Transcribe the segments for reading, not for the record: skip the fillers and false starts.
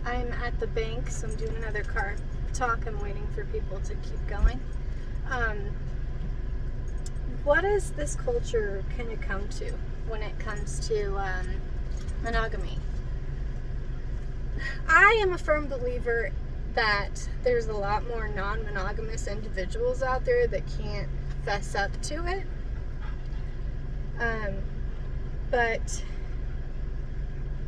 I'm at the bank, so I'm doing another car talk. I'm waiting for people to keep going. What does this culture kind of come to when it comes to monogamy? I am a firm believer that there's a lot more non-monogamous individuals out there that can't fess up to it. But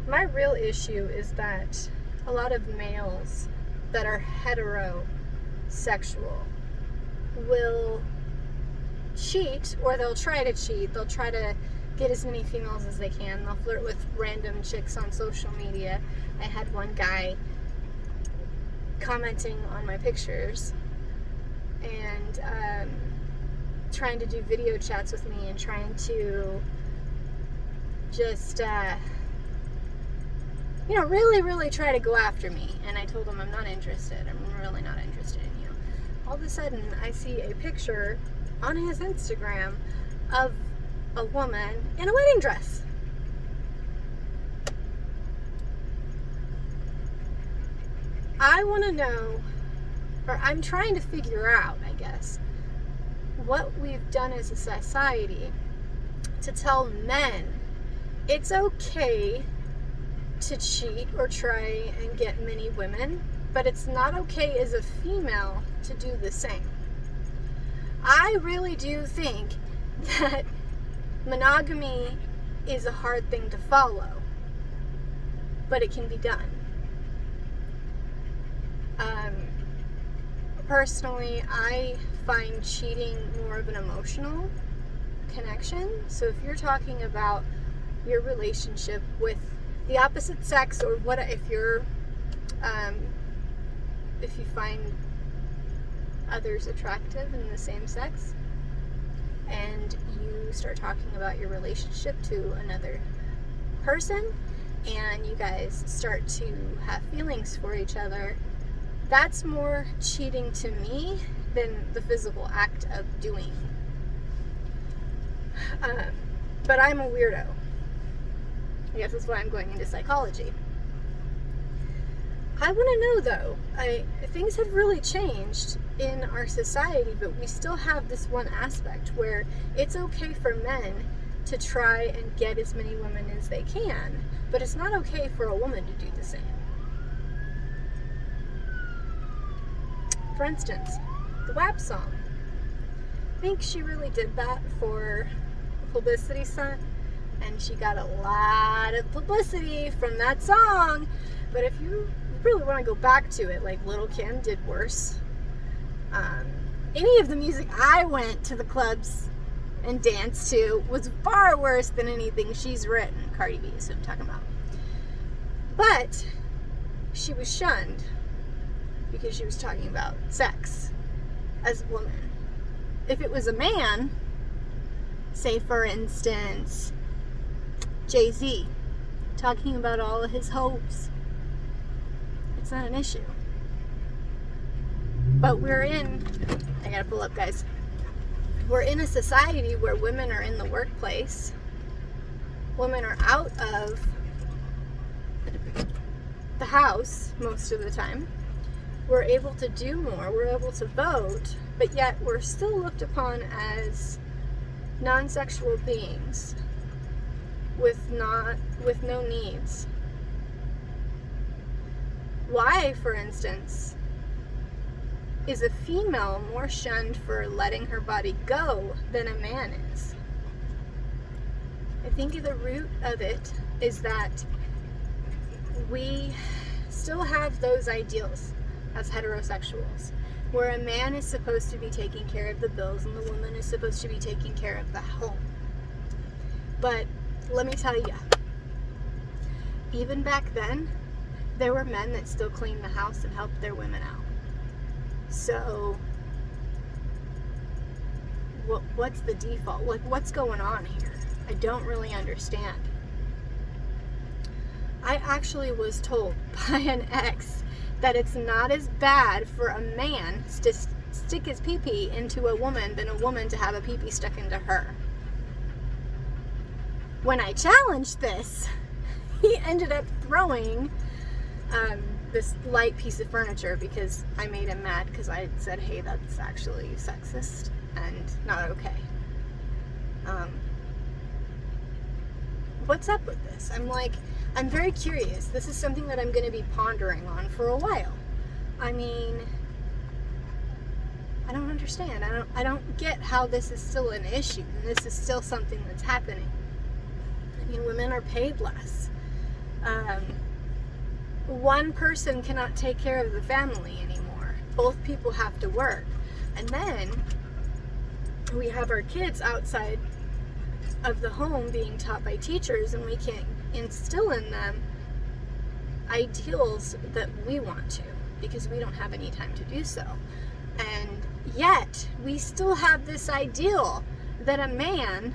my real issue is that a lot of males that are heterosexual will cheat, or they'll try to cheat. They'll try to get as many females as they can. They'll flirt with random chicks on social media. I had one guy commenting on my pictures and trying to do video chats with me and trying to just really try to go after me. And I told him I'm not interested. I'm really not interested in you. All of a sudden I see a picture on his Instagram of a woman in a wedding dress. I want to know, or I'm trying to figure out, I guess, what we've done as a society to tell men it's okay to cheat or try and get many women, but it's not okay as a female to do the same. I really do think that monogamy is a hard thing to follow, but it can be done. Personally, I find cheating more of an emotional connection. So if you're talking about your relationship with the opposite sex, or what if you're if you find others attractive in the same sex and you start talking about your relationship to another person and you guys start to have feelings for each other, that's more cheating to me than the physical act of doing. But I'm a weirdo. I guess that's why I'm going into psychology. I want to know, though, things have really changed in our society, but we still have this one aspect where it's okay for men to try and get as many women as they can, but it's not okay for a woman to do the same. For instance, the WAP song. I think she really did that for a publicity stunt, and she got a lot of publicity from that song. But if you really want to go back to it, like Lil' Kim did worse. Any of the music I went to the clubs and danced to was far worse than anything she's written. Cardi B is who I'm talking about. But she was shunned because she was talking about sex as a woman. If it was a man, say for instance Jay-Z, talking about all of his hoes, it's not an issue. But I gotta pull up, guys. We're in a society where women are in the workplace. Women are out of the house most of the time. We're able to do more. We're able to vote, but yet we're still looked upon as non-sexual beings with no needs. Why, for instance, is a female more shunned for letting her body go than a man is? I think the root of it is that we still have those ideals as heterosexuals, where a man is supposed to be taking care of the bills and the woman is supposed to be taking care of the home. But let me tell you, even back then, there were men that still cleaned the house and helped their women out. So, what's the default? Like, what's going on here? I don't really understand. I actually was told by an ex that it's not as bad for a man to stick his pee-pee into a woman than a woman to have a pee-pee stuck into her. When I challenged this, he ended up throwing this light piece of furniture because I made him mad because I said, hey, that's actually sexist and not okay. What's up with this? I'm very curious. This is something that I'm going to be pondering on for a while. I mean, I don't understand. I don't get how this is still an issue and this is still something that's happening. I mean, women are paid less. One person cannot take care of the family anymore. Both people have to work. And then we have our kids outside of the home being taught by teachers, and we can't instill in them ideals that we want to because we don't have any time to do so. And yet we still have this ideal that a man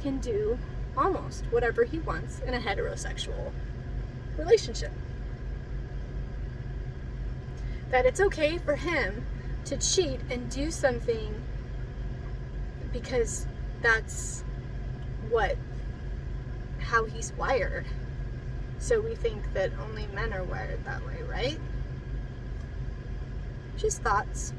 can do almost whatever he wants in a heterosexual relationship. That it's okay for him to cheat and do something because that's how he's wired. So we think that only men are wired that way, right? Just thoughts.